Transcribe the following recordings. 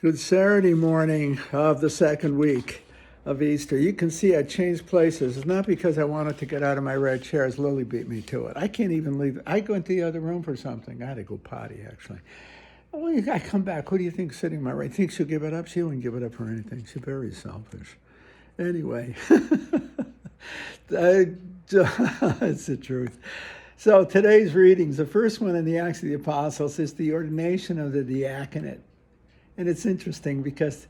Good Saturday morning of the second week of Easter. You can see I changed places. It's not because I wanted to get out of my red chair, as Lily beat me to it. I can't even leave. I go into the other room for something. I had to go potty, actually. Oh, I come back. Who do you think sitting my right? Think she'll give it up? She wouldn't give it up for anything. She's very selfish. Anyway, it's the truth. So today's readings, the first one in the Acts of the Apostles is the ordination of the diaconate. And it's interesting because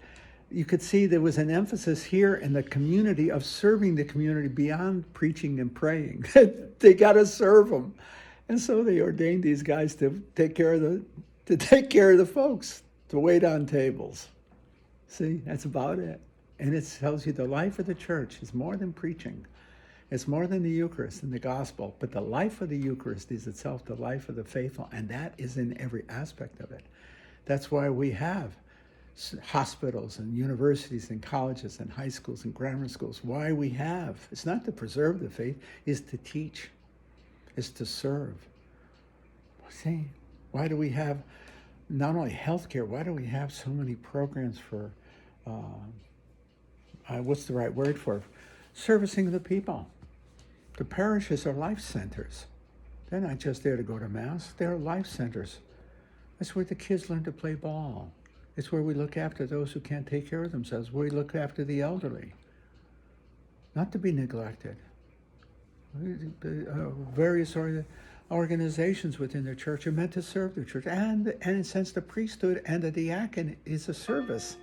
you could see there was an emphasis here in the community of serving the community beyond preaching and praying. They got to serve them. And so they ordained these guys to take care of the folks, to wait on tables. See, that's about it. And it tells you the life of the church is more than preaching. It's more than the Eucharist and the gospel. But the life of the Eucharist is itself the life of the faithful. And that is in every aspect of it. That's why we have hospitals and universities and colleges and high schools and grammar schools. Why we have, it's not to preserve the faith, it's to teach, it's to serve. See, why do we have not only healthcare, why do we have so many programs for, what's the right word for, servicing the people? The parishes are life centers. They're not just there to go to Mass, they're life centers. That's where the kids learn to play ball. It's where we look after those who can't take care of themselves, where we look after the elderly. Not to be neglected. Various organizations within the church are meant to serve the church. And in a sense, the priesthood and the diaconate is a service.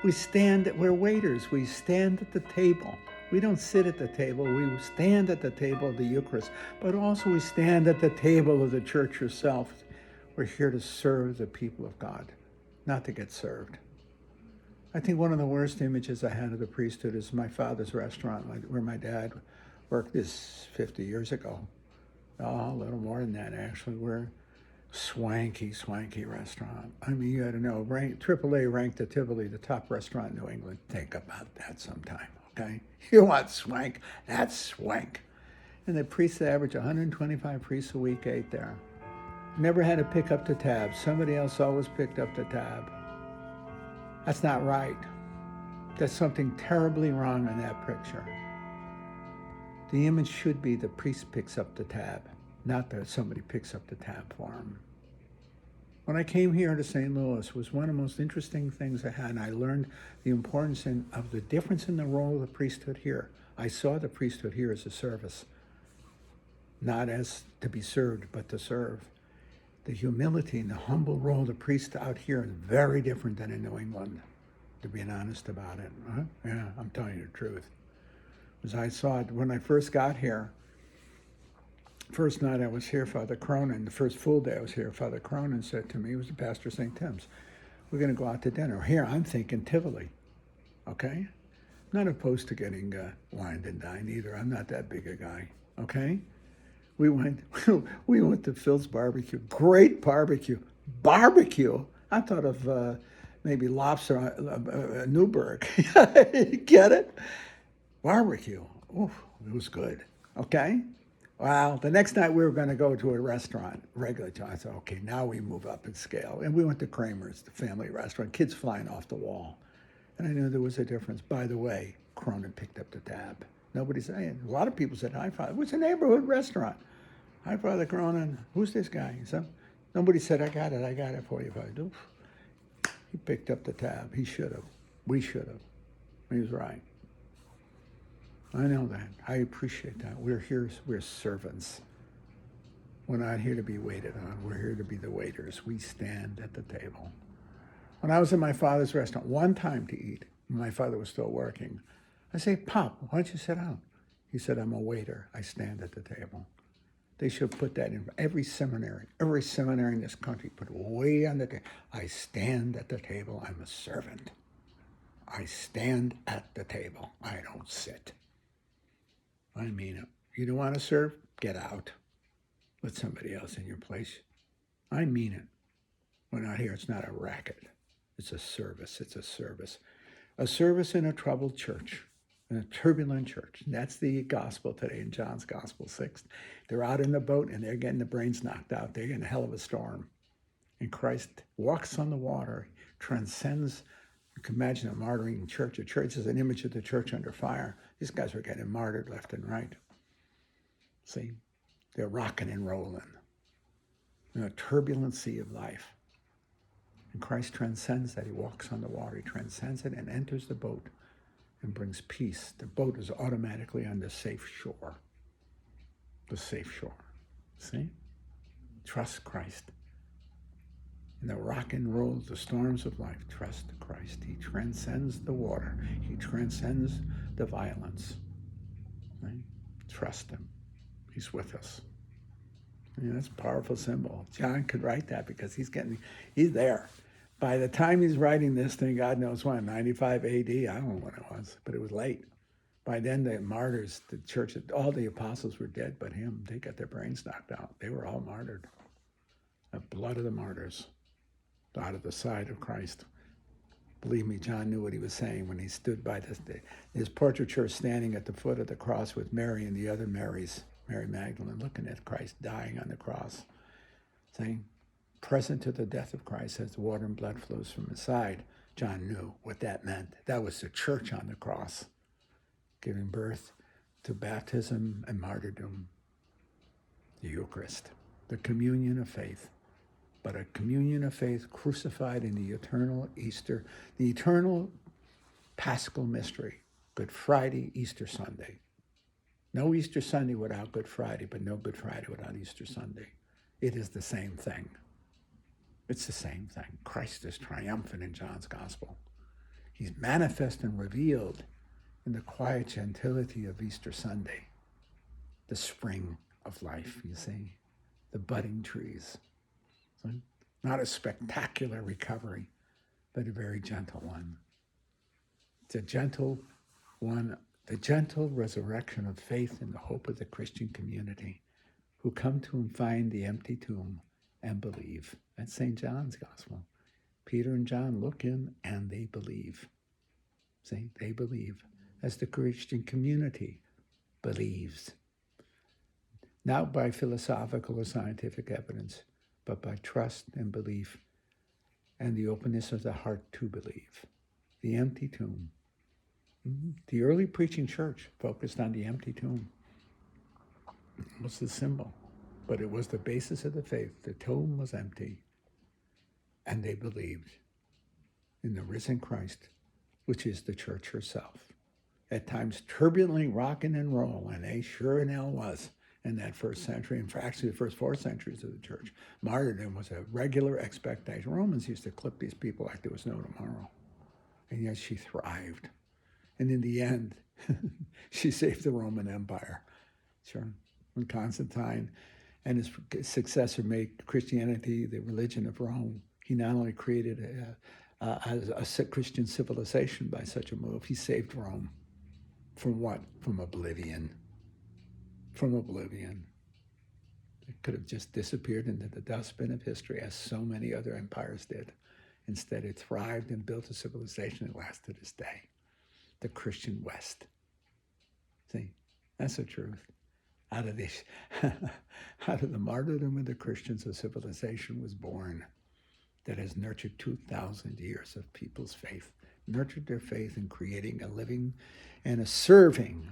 We're waiters. We stand at the table. We don't sit at the table. We stand at the table of the Eucharist. But also we stand at the table of the church herself. We're here to serve the people of God, not to get served. I think one of the worst images I had of the priesthood is my father's restaurant, where my dad worked this 50 years ago. Oh, a little more than that, actually. We're swanky restaurant. I mean, you got to know, AAA ranked the Tivoli the top restaurant in New England. Think about that sometime, okay? You want swank, that's swank. And the priests average 125 priests a week ate there. Never had to pick up the tab. Somebody else always picked up the tab. That's not right. There's something terribly wrong in that picture. The image should be the priest picks up the tab, not that somebody picks up the tab for him. When I came here to St. Louis, it was one of the most interesting things I had, and I learned the importance of the difference in the role of the priesthood here. I saw the priesthood here as a service, not as to be served, but to serve. The humility and the humble role of the priest out here is very different than in New England, to be honest about it. Huh? Yeah, I'm telling you the truth. As I saw it when I first got here, first night I was here, Father Cronin, the first full day I was here, Father Cronin said to me, he was the pastor of St. Tim's, we're going to go out to dinner. Here, I'm thinking Tivoli, okay? I'm not opposed to getting wined and dined either. I'm not that big a guy, okay? We went to Phil's Barbecue. Great barbecue. Barbecue? I thought of maybe lobster, Newburgh. Get it? Barbecue. Oof, it was good. Okay? Well, the next night we were going to go to a restaurant, regular time. I said, okay, now we move up in scale. And we went to Kramer's, the family restaurant, kids flying off the wall. And I knew there was a difference. By the way, Cronin picked up the tab. Nobody's saying. A lot of people said, hi, Father. It was a neighborhood restaurant. Hi, Father Cronin. Who's this guy? So nobody said, I got it for you, Father. He picked up the tab. He should have. We should have. He was right. I know that. I appreciate that. We're here, we're servants. We're not here to be waited on. We're here to be the waiters. We stand at the table. When I was in my father's restaurant, one time to eat, my father was still working, I say, Pop, why don't you sit down? He said, I'm a waiter. I stand at the table. They should put that in every seminary. Every seminary in this country put way on the table. I stand at the table. I'm a servant. I stand at the table. I don't sit. I mean it. You don't want to serve? Get out. Let somebody else in your place. I mean it. We're not here. It's not a racket. It's a service. It's a service. A service in a troubled church. In a turbulent church. And that's the gospel today in John's Gospel 6. They're out in the boat and they're getting the brains knocked out. They're in a hell of a storm. And Christ walks on the water, transcends. You can imagine a martyring church. A church is an image of the church under fire. These guys were getting martyred left and right. See, they're rocking and rolling in a turbulent sea of life. And Christ transcends that. He walks on the water. He transcends it and enters the boat and brings peace. The boat is automatically on the safe shore. The safe shore. See? Trust Christ. In the rock and roll, the storms of life, trust Christ. He transcends the water. He transcends the violence. Right? Trust him. He's with us. That's a powerful symbol. John could write that because he's there. By the time he's writing this thing, God knows when, 95 AD, I don't know when it was, but it was late. By then, the martyrs, the church, all the apostles were dead but him. They got their brains knocked out. They were all martyred. The blood of the martyrs out of the side of Christ. Believe me, John knew what he was saying when he stood by his portraiture standing at the foot of the cross with Mary and the other Marys, Mary Magdalene, looking at Christ dying on the cross, saying, present to the death of Christ as the water and blood flows from his side. John knew what that meant. That was the church on the cross, giving birth to baptism and martyrdom, the Eucharist, the communion of faith. But a communion of faith crucified in the eternal Easter, the eternal Paschal mystery, Good Friday, Easter Sunday. No Easter Sunday without Good Friday, but no Good Friday without Easter Sunday. It is the same thing. It's the same thing. Christ is triumphant in John's Gospel. He's manifest and revealed in the quiet gentility of Easter Sunday, the spring of life, you see, the budding trees. So, not a spectacular recovery, but a very gentle one. It's a gentle one, the gentle resurrection of faith and the hope of the Christian community who come to and find the empty tomb and believe. That's St. John's Gospel. Peter and John look in and they believe. See, they believe as the Christian community believes. Not by philosophical or scientific evidence, but by trust and belief and the openness of the heart to believe. The empty tomb. The early preaching church focused on the empty tomb. It was the symbol, but it was the basis of the faith. The tomb was empty, and they believed in the risen Christ, which is the church herself. At times turbulently rocking and rolling, and they sure and hell was in that first century, and for actually the first 4 centuries of the church. Martyrdom was a regular expectation. Romans used to clip these people like there was no tomorrow. And yet she thrived. And in the end, she saved the Roman Empire. Sure. When Constantine and his successor made Christianity the religion of Rome, he not only created a Christian civilization by such a move, he saved Rome. From what? From oblivion. From oblivion. It could have just disappeared into the dustbin of history as so many other empires did. Instead, it thrived and built a civilization that lasts to this day. The Christian West. See, that's the truth. Out of the martyrdom of the Christians, a civilization was born that has nurtured 2,000 years of people's faith, nurtured their faith in creating a living and a serving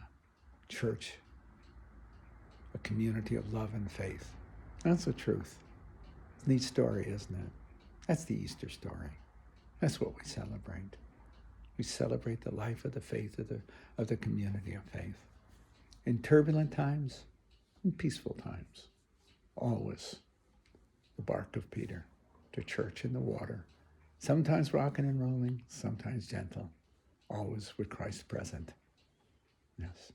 church, a community of love and faith. That's the truth. It's a neat story, isn't it? That's the Easter story. That's what we celebrate. We celebrate the life of the faith of the community of faith. In turbulent times, in peaceful times, always the bark of Peter, the church in the water, sometimes rocking and rolling, sometimes gentle, always with Christ present. Yes.